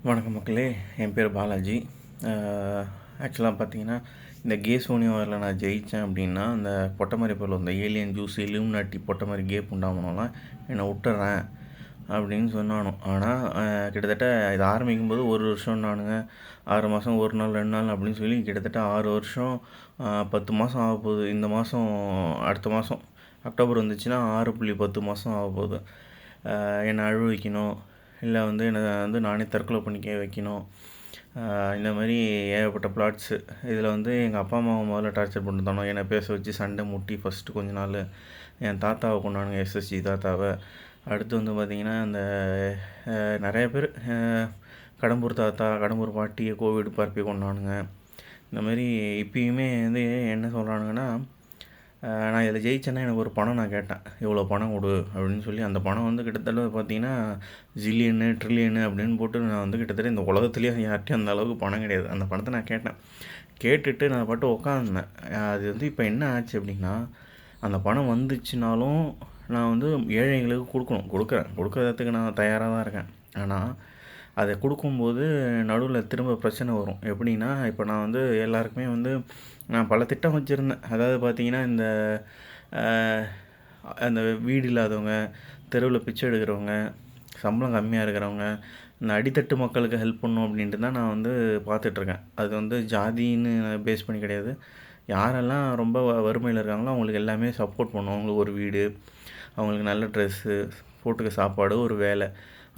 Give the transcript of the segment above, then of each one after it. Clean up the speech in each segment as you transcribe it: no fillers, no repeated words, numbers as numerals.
வணக்கம் மக்களே, என் பேர் பாலாஜி. ஆக்சுவலாக பார்த்தீங்கன்னா, இந்த கே சோனியாவில் நான் ஜெயித்தேன் அப்படின்னா, அந்த பொட்டை பொருள் இந்த ஏலியன் ஜூஸ் இலுமினாட்டி பொட்டை மாதிரி கேப் உண்டாகணும்லாம் என்னை விட்டுறேன் அப்படின்னு சொன்னானோ. ஆனால் கிட்டத்தட்ட இது ஆரம்பிக்கும் போது 1 வருஷம் நானுங்க 6 மாதம் 1 நாள் 2 நாள் அப்படின்னு சொல்லி கிட்டத்தட்ட 6 வருஷம் 10 மாதம் ஆக போகுது. இந்த மாதம் அடுத்த மாதம் அக்டோபர் வந்துச்சுன்னா 6.10 மாதம் ஆக போகுது. என்னை அழ வைக்கணும், இல்லை என்னை நானே தற்கொலை பண்ணிக்க வைக்கணும். இந்த மாதிரி ஏகப்பட்ட பிளாட்ஸு. இதில் எங்கள் அப்பா அம்மாவை முதல்ல டார்ச்சர் பண்ணிருந்தானோ, என்னை பேச வச்சு சண்டை முட்டி ஃபஸ்ட்டு கொஞ்ச நாள் என் தாத்தாவை கொண்டானுங்க, எஸ்எஸ்ஜி தாத்தாவை. அடுத்து பார்த்திங்கன்னா அந்த நிறைய பேர் கடம்பூர் தாத்தா கடம்பூர் பாட்டியை கோவிட் பரப்பி கொண்டானுங்க. இந்த மாதிரி இப்பயுமே என்ன சொல்கிறானுங்கன்னா, நான் இதில் ஜெயிச்சேன்னா எனக்கு ஒரு பணம் நான் கேட்டேன், இவ்வளோ பணம் கொடு அப்படின்னு சொல்லி. அந்த பணம் கிட்டத்தட்ட பார்த்திங்கன்னா ஜில்லியனு ட்ரில்லியனு அப்படின்னு போட்டு நான் கிட்டத்தட்ட இந்த உலகத்துலேயே யார்கிட்டையும் அந்த அளவுக்கு பணம் கிடையாது. அந்த பணத்தை நான் கேட்டுட்டு நான் பாட்டு உட்காந்துருந்தேன். அது இப்போ என்ன ஆச்சு அப்படின்னா, அந்த பணம் வந்துச்சுனாலும் நான் ஏழைங்களுக்கு கொடுக்குறதுக்கு நான் தயாராக தான் இருக்கேன். ஆனால் அதை கொடுக்கும்போது நடுவில் திரும்ப பிரச்சனை வரும். எப்படின்னா, இப்போ நான் எல்லாருக்குமே நான் பல திட்டம் வச்சுருந்தேன். அதாவது பார்த்திங்கன்னா, அந்த வீடு இல்லாதவங்க, தெருவில் பிச்சை எடுக்கிறவங்க, சம்பளம் கம்மியாக இருக்கிறவங்க, இந்த அடித்தட்டு மக்களுக்கு ஹெல்ப் பண்ணணும் அப்படின்ட்டு தான் நான் பார்த்துட்ருக்கேன். அது ஜாதின்னு பேஸ் பண்ணி கிடையாது. யாரெல்லாம் ரொம்ப வறுமையில் இருக்காங்களோ அவங்களுக்கு எல்லாமே சப்போர்ட் பண்ணுவோம். அவங்களுக்கு ஒரு வீடு, அவங்களுக்கு நல்ல ட்ரெஸ்ஸு, போட்டுக்க சாப்பாடு, ஒரு வேலை.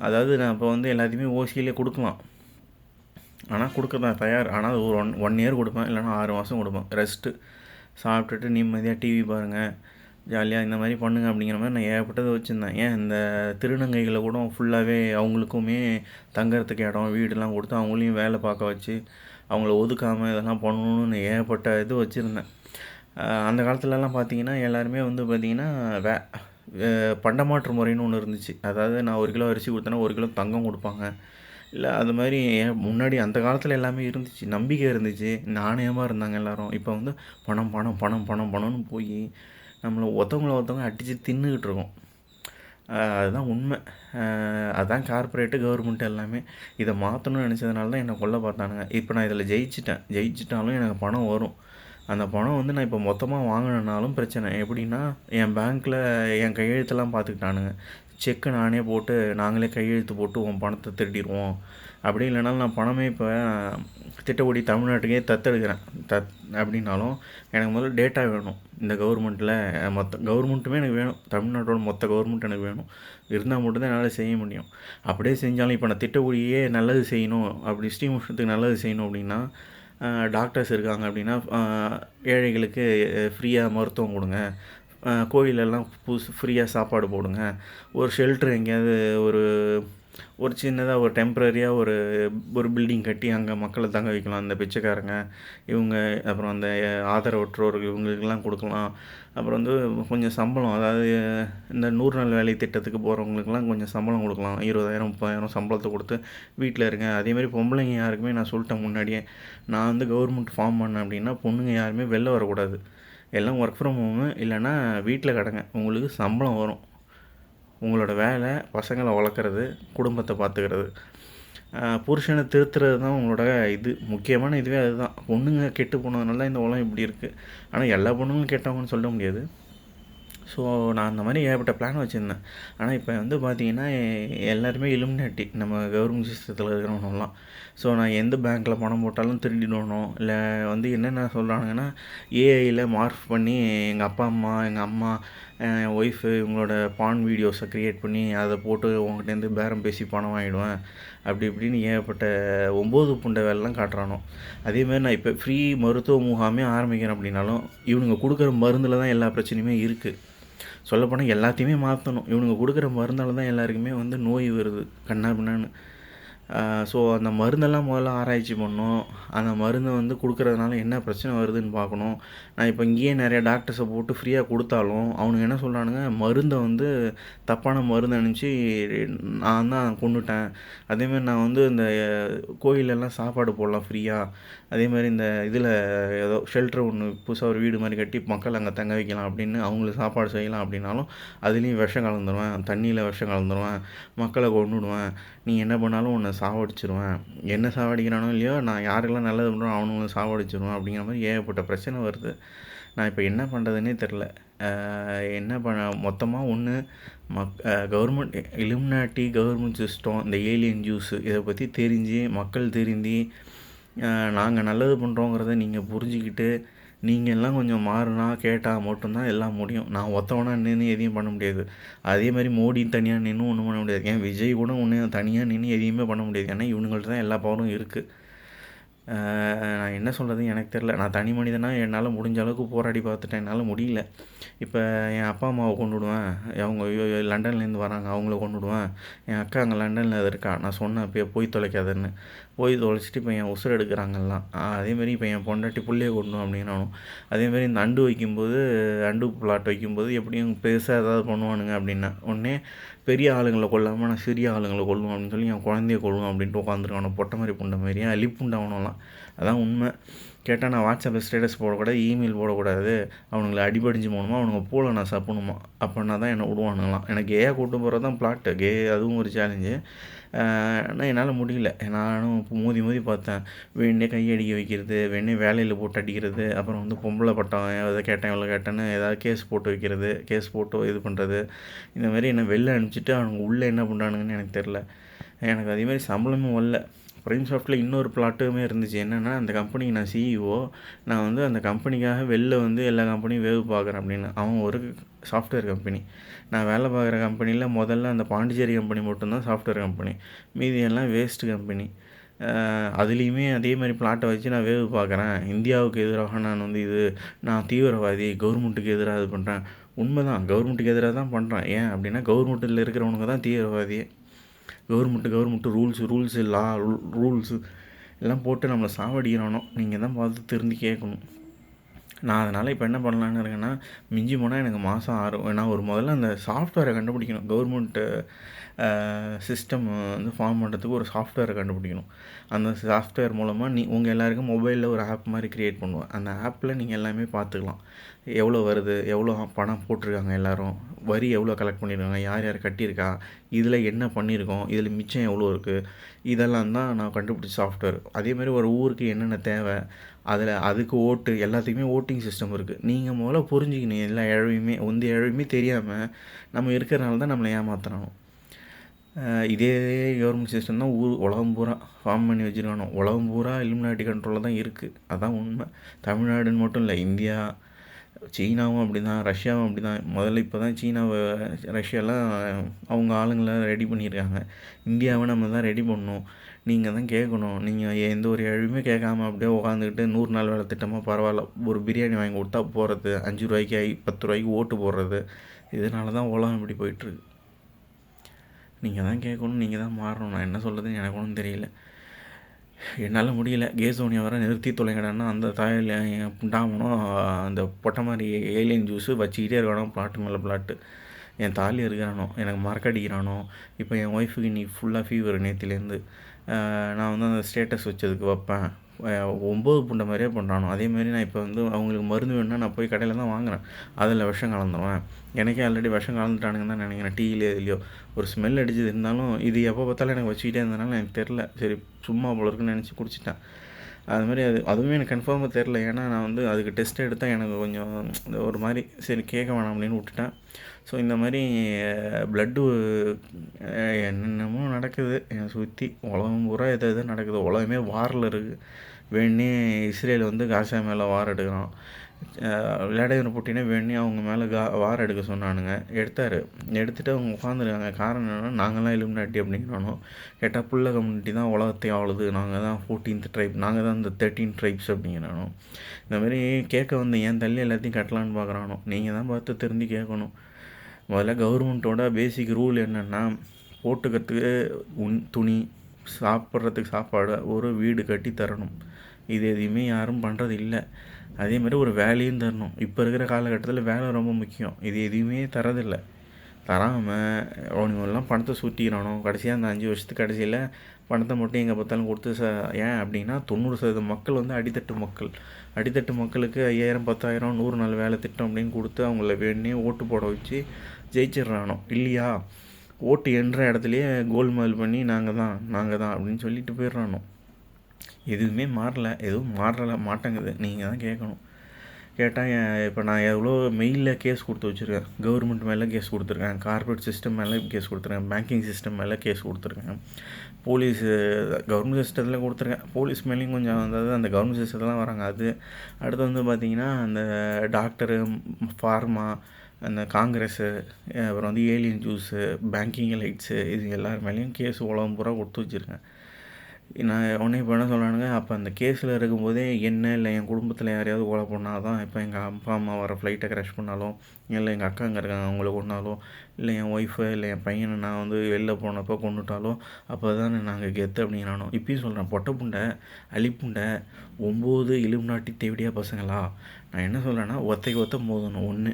அதாவது நான் இப்போ எல்லாத்தையுமே ஓசியிலே கொடுக்கலாம், ஆனால் கொடுக்க தான் தயார். ஆனால் ஒரு ஒன் இயர் கொடுப்பேன், இல்லைனா 6 மாதம் கொடுப்பேன். ரெஸ்ட்டு சாப்பிட்டுட்டு நிம்மதியாக டிவி பாருங்கள், ஜாலியாக இந்த மாதிரி பண்ணுங்க அப்படிங்கிற மாதிரி நான் ஏகப்பட்டதை வச்சுருந்தேன். ஏன் இந்த திருநங்கைகளை கூட ஃபுல்லாகவே அவங்களுக்குமே தங்கறதுக்கு இடம் வீடெல்லாம் கொடுத்து அவங்களையும் வேலை பார்க்க வச்சு அவங்கள ஒதுக்காமல் இதெல்லாம் பண்ணணுன்னு ஏகப்பட்ட இது வச்சுருந்தேன். அந்த காலத்துலலாம் பார்த்திங்கன்னா எல்லாருமே பார்த்திங்கன்னா பண்டமாற்று முறைன்னு ஒன்று இருந்துச்சு. அதாவது நான் 1 கிலோ அரிசி கொடுத்தேன்னா 1 கிலோ தங்கம் கொடுப்பாங்க. இல்லை அது மாதிரி முன்னாடி அந்த காலத்தில் எல்லாமே இருந்துச்சு, நம்பிக்கை இருந்துச்சு, நாணயமாக இருந்தாங்க எல்லோரும். இப்போ பணம் பணம் பணம் பணம் பணம்னு போய் நம்மளை ஒருத்தவங்க அடித்து தின்னுக்கிட்டு இருக்கோம். அதுதான் உண்மை. அதுதான் கார்ப்பரேட்டு கவர்மெண்ட்டு எல்லாமே. இதை மாற்றணும்னு நினச்சதுனால தான் என்னை கொல்ல பார்த்தானுங்க. இப்போ நான் இதில் ஜெயிச்சிட்டாலும் எனக்கு பணம் வரும். அந்த பணம் நான் இப்போ மொத்தமாக வாங்கினாலும் பிரச்சனை. எப்படின்னா, என் பேங்க்கில் என் கையெழுத்தெல்லாம் பார்த்துக்கிட்டானுங்க. செக்கு நானே போட்டு நாங்களே கையெழுத்து போட்டு உன் பணத்தை திருடிடுவோம். அப்படி இல்லைனாலும் நான் பணமே இப்போ திட்டப்படி தமிழ்நாட்டுக்கே தத்தெடுக்கிறேன் அப்படின்னாலும் எனக்கு முதல்ல டேட்டா வேணும். இந்த கவர்மெண்ட்டில் மொத்த கவர்மெண்ட்டுமே எனக்கு வேணும். தமிழ்நாட்டோட மொத்த கவர்மெண்ட் எனக்கு வேணும். இருந்தால் மட்டும்தான் என்னால் செய்ய முடியும். அப்படியே செஞ்சாலும் இப்போ நான் திட்டப்படியே நல்லது செய்யணும், அப்படி ஸ்ரீமுஷ்ணத்துக்கு நல்லது செய்யணும் அப்படின்னா, டாக்டர்ஸ் இருக்காங்க அப்படின்னா ஏழைகளுக்கு ஃப்ரீயாக மருத்துவம் கொடுங்க, கோயிலெல்லாம் ஃப்ரீயாக சாப்பாடு போடுங்க, ஒரு ஷெல்ட்ரு எங்கேயாவது ஒரு சின்னதாக ஒரு டெம்ப்ரரியாக ஒரு பில்டிங் கட்டி அங்கே மக்களை தங்க வைக்கலாம். அந்த பிச்சைக்காரங்க இவங்க, அப்புறம் அந்த ஆதரவற்றோர்கள் இவங்களுக்கெல்லாம் கொடுக்கலாம். அப்புறம் கொஞ்சம் சம்பளம், அதாவது இந்த 100 நாள் வேலை திட்டத்துக்கு போகிறவங்களுக்கெல்லாம் கொஞ்சம் சம்பளம் கொடுக்கலாம். 20,000 30,000 சம்பளத்தை கொடுத்து வீட்டில் இருங்க. அதேமாதிரி பொம்பளைங்க யாருக்குமே நான் சொல்லிட்டேன் முன்னாடியே, நான் கவர்மெண்ட் ஃபார்ம் பண்ணேன் அப்படின்னா பொண்ணுங்க யாருமே வெளில வரக்கூடாது. எல்லாம் ஒர்க் ஃப்ரம் ஹோமு, இல்லைனா வீட்டில் கிடங்க. உங்களுக்கு சம்பளம் வரும். உங்களோட வேலை பசங்களை வளர்க்குறது, குடும்பத்தை பார்த்துக்கிறது, புருஷனை திருத்துறது தான் உங்களோட முக்கியமான இதுவே அதுதான். பொண்ணுங்க கெட்டு போனதுனால தான் இந்த உலகம் இப்படி இருக்குது. ஆனால் எல்லா பொண்ணுங்களும் கெட்டவங்கன்னு சொல்ல முடியாது. ஸோ நான் அந்த மாதிரி ஏகப்பட்ட பிளான் வச்சுருந்தேன். ஆனால் இப்போ பார்த்திங்கன்னா எல்லாருமே இலுமினாட்டி நம்ம கவர்மெண்ட் சிஸ்டத்தில் இருக்கிறவங்கலாம். ஸோ நான் எந்த பேங்க்கில் பணம் போட்டாலும் திருடிடணும். இல்லை என்னென்ன சொல்கிறானுங்கன்னா, ஏஐயில் மார்க் பண்ணி எங்கள் அப்பா அம்மா, எங்கள் அம்மா, என் ஒய்ஃபு இவங்களோட பான் வீடியோஸை க்ரியேட் பண்ணி அதை போட்டு உங்கள்கிட்டேருந்து பேரம் பேசி பணம் வாங்கிடுவேன் அப்படி இப்படின்னு ஏகப்பட்ட 9 புண்டை வேலைலாம் காட்டுறானோ. அதேமாதிரி நான் இப்போ ஃப்ரீ மருத்துவ முகாமே ஆரம்பிக்கிறேன் அப்படின்னாலும் இவனுங்க கொடுக்குற மருந்தில் தான் எல்லா பிரச்சனையுமே இருக்குது. சொல்லப்போனால் எல்லாத்தையுமே மாற்றணும். இவனுங்க கொடுக்குற மருந்தால் தான் எல்லாருக்குமே நோய் வருது கண்ணா பின்னான்னு. ஸோ அந்த மருந்தெல்லாம் முதல்ல ஆராய்ச்சி பண்ணணும். அந்த மருந்தை கொடுக்குறதுனால என்ன பிரச்சனை வருதுன்னு பார்க்கணும். நான் இப்போ இங்கேயே நிறைய டாக்டர்ஸை போட்டு ஃப்ரீயாக கொடுத்தாலும் அவனுங்க என்ன சொல்கிறானுங்க, மருந்தை தப்பான மருந்து நினச்சி நான் தான் கொண்டுட்டேன். அதேமாதிரி நான் இந்த கோயிலெல்லாம் சாப்பாடு போடலாம் ஃப்ரீயாக, அதேமாதிரி இந்த இதில் ஏதோ ஷெல்ட்ரு ஒன்று புதுசாக ஒரு வீடு மாதிரி கட்டி மக்கள் அங்கே தங்க வைக்கலாம் அப்படின்னு அவங்களுக்கு சாப்பாடு செய்யலாம் அப்படின்னாலும் அதுலேயும் விஷம் கலந்துருவேன், தண்ணியில் விஷம் கலந்துருவேன், மக்களை கொண்டுடுவேன். நீ என்ன பண்ணாலும் உன்னை சாவடிச்சிருவேன், என்ன சாவடிக்கிறானோ இல்லையோ நான் யாருக்கெல்லாம் நல்லது பண்ணுறோம் அவனுங்களை சாவடிச்சிருவேன் அப்படிங்கிற மாதிரி ஏகப்பட்ட பிரச்சனை வருது. நான் இப்போ என்ன பண்ணுறதுன்னே தெரில. என்ன பண்ண மொத்தமாக ஒன்று கவர்மெண்ட் இலுமினாட்டி, கவர்மெண்ட் சிஸ்டம், இந்த ஏலியன் ஜூஸு இதை பற்றி தெரிஞ்சு மக்கள் திருந்தி நாங்கள் நல்லது பண்ணுறோங்கிறத நீங்கள் புரிஞ்சுக்கிட்டு நீங்கள் எல்லாம் கொஞ்சம் மாறினா கேட்டால் மட்டும்தான் எல்லாம் முடியும். நான் ஒத்தவனா நின்று எதையும் பண்ண முடியாது. அதே மாதிரி மோடி தனியாக நின்று ஒன்றும் பண்ண முடியாது. ஏன் விஜய் கூட ஒன்று தனியாக நின்று எதையுமே பண்ண முடியாது. ஏன்னா இவனுங்கள்ட்ட தான் எல்லா பவரும் இருக்குது. நான் என்ன சொல்கிறது எனக்கு தெரில. நான் தனி மனிதனாக என்னால் முடிஞ்ச அளவுக்கு போராடி பார்த்துட்டேன். என்னால் முடியல. இப்போ என் அப்பா அம்மாவை கொண்டுவிடுவேன், அவங்க லண்டன்லேருந்து வராங்க, அவங்கள கொண்டுவிடுவேன். என் அக்கா அங்கே லண்டனில் இருக்கா, நான் சொன்னேன் அப்போ போய் தொலைக்காதுன்னு, போய் தொலைச்சிட்டு இப்போ என் உசுர் எடுக்கிறாங்கலாம். அதேமாரி இப்போ என் பொண்டாட்டி புள்ளையை கொண்டு அப்படின்னாலும் அதேமாரி இந்த அண்டு வைக்கும்போது, அண்டு பிளாட் வைக்கும்போது எப்படியும் பெருசாக ஏதாவது பண்ணுவானுங்க அப்படின்னா உடனே பெரிய ஆளுங்களை கொல்லாமல் நான் சிறிய ஆளுங்களை கொல்லுவோம் அப்படின்னு சொல்லி என் குழந்தைய கொள்ளுவோம் அப்படின்ட்டு உட்காந்துருக்கானோ பொட்டை மாதிரி புண்டை மாதிரி அலிப்புண்டாகணும்லாம். அதான் உண்மை. கேட்டால் நான் வாட்ஸ்அப்பில் ஸ்டேட்டஸ் போடக்கூடாது, இமெயில் போடக்கூடாது, அவனுங்களை அடிபடிஞ்சு போகணுமா, அவனுங்க போல நான் சப்பணுமா அப்படின்னா தான் என்னை விடுவானுங்களாம். எனக்கு கேயாக கூட்டு போகிறது தான் பிளாட்டு. அதுவும் ஒரு சேலஞ்சு. ஆனால் என்னால் முடியல. நானும் மோதி பார்த்தேன். வேணே கையடிக்க வைக்கிறது, வேணே வேலையில் போட்டு அடிக்கிறது, அப்புறம் வந்து பொம்பளை பட்டம் எதை கேட்டேன் எவ்வளோ கேட்டேன்னு ஏதாவது கேஸ் போட்டு வைக்கிறது, கேஸ் போட்டு இது பண்ணுறது, இந்த மாதிரி என்னை வெளில அனுப்பிச்சிட்டு அவங்க உள்ளே என்ன பண்ணுறானுங்கன்னு எனக்கு தெரில. எனக்கு அதேமாதிரி சம்பளமும் வரல. ப்ரைம் சாஃப்ட்டில் இன்னொரு பிளாட்டுமே இருந்துச்சு. என்னென்னா அந்த கம்பெனிக்கு நான் சிஇஓ, நான் வந்து அந்த கம்பெனிக்காக வெளில வந்து எல்லா கம்பெனியும் வேவு பார்க்குறேன் அப்படின்னு. அவன் ஒரு சாஃப்ட்வேர் கம்பெனி. நான் வேலை பார்க்குற கம்பெனியில் முதல்ல அந்த பாண்டிச்சேரி கம்பெனி மட்டும்தான் சாஃப்ட்வேர் கம்பெனி, மீதி எல்லாம் வேஸ்ட்டு கம்பெனி. அதுலேயுமே அதே மாதிரி பிளாட்டை வச்சு நான் வேவு பார்க்குறேன். இந்தியாவுக்கு எதிராக நான் வந்து நான் தீவிரவாதி, கவர்மெண்ட்டுக்கு எதிராக இது பண்ணுறேன். உண்மை தான், கவர்மெண்ட்டுக்கு எதிராக தான் பண்ணுறேன். ஏன் அப்படின்னா கவர்மெண்ட்டில் இருக்கிறவனுங்க தான் தீவிரவாதியே. கவர்மெண்ட்டு ரூல்ஸு ரூல்ஸு எல்லாம் போட்டு நம்மளை சாவடிக்கிறானோ. நீங்கள் தான் பார்த்து திருந்தி கேட்கணும். நான் அதனால் இப்போ என்ன பண்ணலான்னு இருக்கேன்னா, மிஞ்சி போனால் எனக்கு மாதம் 6 நான் முதல்ல அந்த சாஃப்ட்வேரை கண்டுபிடிக்கணும். கவர்மெண்ட்டு சிஸ்டம் வந்து ஃபார்ம் பண்ணுறதுக்கு ஒரு சாஃப்ட்வேரை கண்டுபிடிக்கணும். அந்த சாஃப்ட்வேர் மூலமாக உங்கள் எல்லாேருக்கும் மொபைலில் ஒரு ஆப் மாதிரி க்ரியேட் பண்ணுவேன். அந்த ஆப்பில் நீங்கள் எல்லாமே பார்த்துக்கலாம். எவ்வளோ வருது, எவ்வளோ பணம் போட்டிருக்காங்க எல்லோரும், வரி எவ்வளோ கலெக்ட் பண்ணியிருக்காங்க, யார் யார் கட்டியிருக்கா, இதில் என்ன பண்ணியிருக்கோம், இதில் மிச்சம் எவ்வளோ இருக்குது, இதெல்லாம் தான் நான் கண்டுபிடிச்ச சாஃப்ட்வேர். அதேமாதிரி ஒரு ஊருக்கு என்னென்ன தேவை, அதுக்கு ஓட்டு எல்லாத்துக்குமே ஓட்டிங் சிஸ்டம் இருக்குது. நீங்கள் முதல்ல புரிஞ்சுக்கணும். எல்லா இழவையுமே தெரியாமல் நம்ம இருக்கிறனால தான் நம்மளை ஏமாத்துறானோ. இதே கவர்மெண்ட் சிஸ்டம் தான் உலகம் பூரா ஃபார்ம் பண்ணி வச்சுருக்கானோ. உலகம் பூரா இலுமினாட்டி கண்ட்ரோலில் தான் இருக்குது. அதுதான் உண்மை. தமிழ்நாடுன்னு மட்டும் இல்லை, இந்தியா, சீனாவும் அப்படி தான், ரஷ்யாவும் அப்படி தான். முதல்ல இப்போ தான் ரஷ்யாலாம் அவங்க ஆளுங்களை ரெடி பண்ணியிருக்காங்க. இந்தியாவை நம்ம தான் ரெடி பண்ணணும். நீங்கள் தான் கேட்கணும். நீங்கள் எந்த ஒரு இழவுமே கேட்காம அப்படியே உட்காந்துக்கிட்டு 100 நாள் வேலை திட்டமாக பரவாயில்ல, ஒரு பிரியாணி வாங்கி கொடுத்தா போகிறது, 5 ரூபாய்க்கு 10 ரூபாய்க்கு ஓட்டு போடுறது, இதனால தான் உலகம் இப்படி போயிட்டுருக்கு. நீங்கள் தான் கேட்கணும், நீங்கள் தான் மாறணும். நான் என்ன சொல்கிறதுன்னு எனக்கு ஒன்றும் தெரியல. என்னால் முடியல. கேசோனியா வர நிறுத்தி தொலைங்கடான்னா அந்த தாயில் புண்டாமனும் அந்த பொட்டை மாதிரி ஏலியன் ஜூஸு வச்சுக்கிட்டே இருக்கானோ, பிளாட்டு மேலே பிளாட்டு. என் தாலி இருக்கிறானோ, எனக்கு மறக்கடிக்கிறானோ. இப்போ என் ஒய்ஃபுக்கு இன்றைக்கி ஃபுல்லாக ஃபீவர் நேற்றுலேருந்து. நான் வந்து அந்த ஸ்டேட்டஸ் வச்சதுக்கு வைப்பேன். 9 புண்டை மாதிரியே பண்ணுறானோ. அதேமாரி நான் இப்போ வந்து அவங்களுக்கு மருந்து வேணுன்னா நான் போய் கடையில் தான் வாங்குகிறேன். அதில் விஷம் கலந்துருவேன். எனக்கே ஆல்ரெடி விஷம் கலந்துட்டானுங்கன்னு தான் நினைக்கிறேன். டீயிலே இதுலையோ ஒரு ஸ்மெல் அடிச்சது இருந்தாலும் இது எப்போ பார்த்தாலும் எனக்கு வச்சுக்கிட்டே இருந்தனால எனக்கு தெரில. சரி சும்மா போல இருக்குன்னு நினச்சி குடிச்சிட்டேன். அதுமாதிரி அதுவுமே எனக்கு கன்ஃபார்மாக தெரில. ஏன்னா நான் வந்து அதுக்கு டெஸ்ட் எடுத்தால் எனக்கு கொஞ்சம் ஒரு மாதிரி சரி கேட்க வேணாம் அப்படின்னு விட்டுட்டேன். ஸோ இந்த மாதிரி ப்ளட்டு என்னென்னமோ நடக்குது என்னை சுற்றி. உலகம் பூரா எது நடக்குது. உலகமே வாரில் இருக்குது. வேணே இஸ்ரேல் வந்து காசா மேலே வார் எடுக்கிறான். விளையாடுகிற போட்டினே வேணே அவங்க மேலே வார் எடுக்க சொன்னானுங்க. எடுத்துகிட்டு அவங்க உட்காந்துருக்காங்க. காரணம் என்னென்னா நாங்கள்லாம் இலுமினாட்டி அப்படிங்கிறானோ. கேட்டால் புள்ள கம்யூனிட்டி தான் உலகத்தை ஆளுது, நாங்கள் தான் 14th ட்ரைப், நாங்கள் தான் இந்த 13 ட்ரைப்ஸ் அப்படிங்கிறானோ. இந்தமாதிரி கேட்க வந்து என் தள்ளி எல்லாத்தையும் கட்டலான்னு பார்க்குறானோ. நீங்கள் தான் பார்த்து தெரிஞ்சு கேட்கணும். முதல்ல கவர்மெண்ட்டோட பேசிக் ரூல் என்னென்னா, போட்டுக்கிறதுக்கு துணி, சாப்பிட்றதுக்கு சாப்பாடு, ஒரு வீடு கட்டி தரணும். இது எதையுமே யாரும் பண்ணுறது இல்லை. அதேமாதிரி ஒரு வேலையும் தரணும். இப்போ இருக்கிற காலகட்டத்தில் வேலை ரொம்ப முக்கியம். இது எதுவுமே தரதில்லை. தராமல் அவனுங்கெல்லாம் பணத்தை சுட்டிக்கிறானோ. கடைசியாக அந்த 5 வருஷத்துக்கு கடைசியில் பணத்தை மட்டும் எங்கே பார்த்தாலும் கொடுத்து ஏன் அப்படின்னா 90% மக்கள் வந்து அடித்தட்டு மக்களுக்கு 5000 10,000 100 நாள் வேலை திட்டம் அப்படின்னு கொடுத்து அவங்கள வேணே ஓட்டு போட வச்சு ஜெயிச்சிடுறானோ. இல்லையா, ஓட்டு எண்ணுற இடத்துலையே கோல்மால் பண்ணி நாங்கள் தான் அப்படின்னு சொல்லிட்டு போயிடுறானோ. எதுவுமே மாறல, எதுவும் மாட்டேங்குது. நீங்கள் தான் கேட்கணும். கேட்டால் இப்போ நான் எவ்வளோ மெயிலில் கேஸ் கொடுத்து வச்சுருக்கேன். கவர்மெண்ட் மேலே கேஸ் கொடுத்துருக்கேன், கார்ப்பரேட் சிஸ்டம் மேலே கேஸ் கொடுத்துருக்கேன், பேங்கிங் சிஸ்டம் மேலே கேஸ் கொடுத்துருக்கேன், போலீஸு கவர்மெண்ட் சிஸ்டத்தில் கொடுத்துருக்கேன். போலீஸ் மேலேயும் கொஞ்சம் அதாவது அந்த கவர்மெண்ட் சிஸ்டத்தில் வராங்க. அது அடுத்து வந்து பார்த்திங்கன்னா அந்த டாக்டரு, ஃபார்மா, அந்த காங்கிரஸு, அப்புறம் வந்து ஏலியன் ஜூஸு, பேங்கிங் லைட்ஸு, இது எல்லார் மேலேயும் கேஸ் உலகம் பூரா கொடுத்து வச்சுருக்கேன். நான் உடனே இப்போ என்ன சொல்கிறானுங்க, அப்போ அந்த கேஸில் இருக்கும்போதே என்ன இல்லை என் குடும்பத்தில் யாரையாவது கொலை பண்ணால் தான், இப்போ எங்கள் அப்பா அம்மா வர ஃப்ளைட்டை க்ராஷ் பண்ணாலும், இல்லை எங்கள் அக்காங்க இருக்காங்க அவங்கள கொண்டாலும், இல்லை என் ஒய்ஃபு இல்லை என் பையனை நான் வந்து வெளில போனப்போ கொண்டுட்டாலும் அப்போ தானே நாங்கள் கெத்து அப்படிங்கிறானோ. இப்பயும் சொல்கிறேன், பொட்டை புண்டை அலிப்புண்டை 9 இலுமினாட்டி தேவடியா பசங்களா. நான் என்ன சொல்கிறேன்னா, ஒத்தைக்கு ஒத்த மோதணும். ஒன்று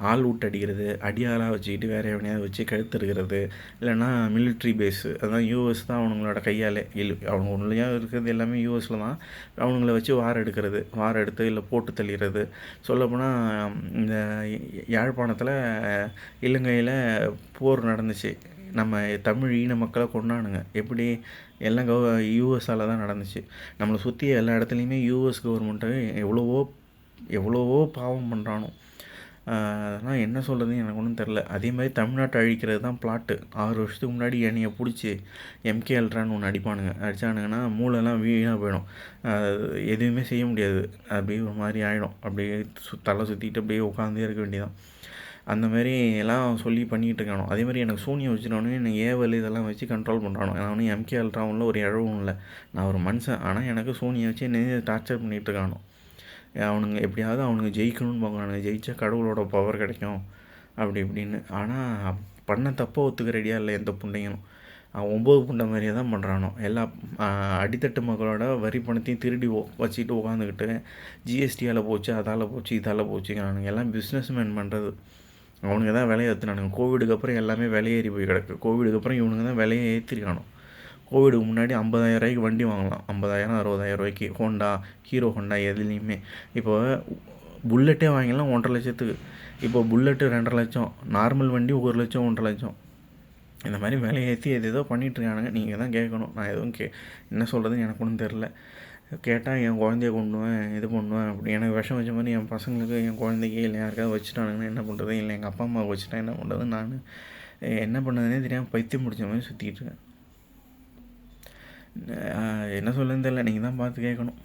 ஆள் விட்டு அடிக்கிறது, அடியாளாக வச்சுக்கிட்டு வேறு எவனையாவது வச்சு கழுத்துருக்கிறது, இல்லைன்னா மிலிட்ரி பேஸு, அதுதான் யூஎஸ் தான் அவனுங்களோட கையால் அவங்க ஒன்றுலையாக இருக்கிறது எல்லாமே யூஎஸில் தான். அவனுங்கள வச்சு வார் எடுத்து இல்லை போட்டு தள்ளிடுறது. சொல்லப்போனால் இந்த யாழ்ப்பாணத்தில் இலங்கையில் போர் நடந்துச்சு. நம்ம தமிழ் ஈன மக்களை கொண்டானுங்க. எப்படி எல்லாம் யூஎஸ்ஸால் தான் நடந்துச்சு. நம்மளை சுற்றி எல்லா இடத்துலையுமே யூஎஸ் கவர்மெண்ட்டு எவ்வளவோ பாவம் பண்ணுறானோ. அதெல்லாம் என்ன சொல்கிறதுன்னு எனக்கு ஒன்றும் தெரில. அதே மாதிரி தமிழ்நாட்டை அழிக்கிறது தான் பிளாட்டு. 6 வருஷத்துக்கு முன்னாடி என்னையை பிடிச்சி எம்கே அல்ட்ரான்னு ஒன்று அடித்தானுங்கன்னா மூளைலாம் வீணாக போயிடும். எதுவுமே செய்ய முடியாது. அப்படியே ஒரு மாதிரி ஆகிடும். அப்படியே தலை சுற்றிட்டு அப்படியே உட்காந்தே இருக்க வேண்டியதான். அந்த மாதிரி எல்லாம் சொல்லி பண்ணிகிட்டு இருக்கானோ. அதே மாதிரி எனக்கு சூனியம் வச்சுட்டோன்னே எனக்கு ஏவல் இதெல்லாம் வச்சு கண்ட்ரோல் பண்ணுறானோ. நான் ஒன்றும் எம்கே அல்ட்ராவும் ஒரு இழவும் இல்லை, நான் ஒரு மனுஷன். ஆனால் எனக்கு சூனியம் வச்சு என்ன டார்ச்சர் பண்ணிகிட்டு இருக்கானோ. அவனுங்க எப்படியாவது அவனுங்க ஜெயிக்கணும்னு பார்க்குறானுங்க. ஜெயித்தா கடவுளோட பவர் கிடைக்கும் அப்படி இப்படின்னு. ஆனால் பண்ண தப்போ ஒத்துக்க ரெடியாக இல்லை எந்த புண்டைங்களும். அவன் 9 புண்டை மாதிரியே தான் பண்ணுறானோ. எல்லா அடித்தட்டு மக்களோட வரி பணத்தையும் திருடி வச்சுக்கிட்டு உட்காந்துக்கிட்டு ஜிஎஸ்டியால் போச்சு, அதால் போச்சு, இதால் போச்சுங்கிறானுங்க. எல்லாம் பிஸ்னஸ் மேன் பண்ணுறது. அவனுங்க தான் விலையை ஏற்றுனானுங்க. கோவிடுக்கு அப்புறம் எல்லாமே விலையேறி போய் கிடக்கு. கோவிடுக்கு அப்புறம் இவனுங்க தான் விலையை ஏற்றிருக்கானோ. கோவிடுக்கு முன்னாடி 50,000 ரூபாய்க்கு வண்டி வாங்கலாம். 50,000 60,000 ரூபாய்க்கு ஹோண்டா, ஹீரோ ஹோண்டா எதுலேயுமே. இப்போ புல்லட்டே வாங்கிக்கலாம் 1,50,000 லட்சத்துக்கு. இப்போ புல்லட்டு 2,50,000 லட்சம், நார்மல் வண்டி 1 லட்சம் 1,50,000 லட்சம். இந்த மாதிரி விலையை ஏற்றி எதோ பண்ணிகிட்ருக்கானுங்க. நீங்கள் தான் கேட்கணும். நான் எதுவும் என்ன சொல்கிறதுன்னு எனக்கு ஒன்றும் தெரில. கேட்டால் என் குழந்தைய கொண்டுவேன், இது பண்ணுவேன் அப்படி. எனக்கு விஷம் வச்ச மாதிரி என் பசங்களுக்கு, என் குழந்தைக்கு இல்லை யாருக்காவது வச்சுட்டானுங்கன்னா என்ன பண்ணுறது, இல்லை எங்கள் அப்பா அம்மா வச்சுட்டா என்ன பண்ணுறது. நான் என்ன பண்ணுறதுனே தெரியாமல் பைத்தியம் முடிச்ச மாதிரி சுற்றிக்கிட்டு இருக்கேன். என்ன சொல்லுன்னு தெரியல. நீங்கள் தான் பார்த்து கேட்கணும்.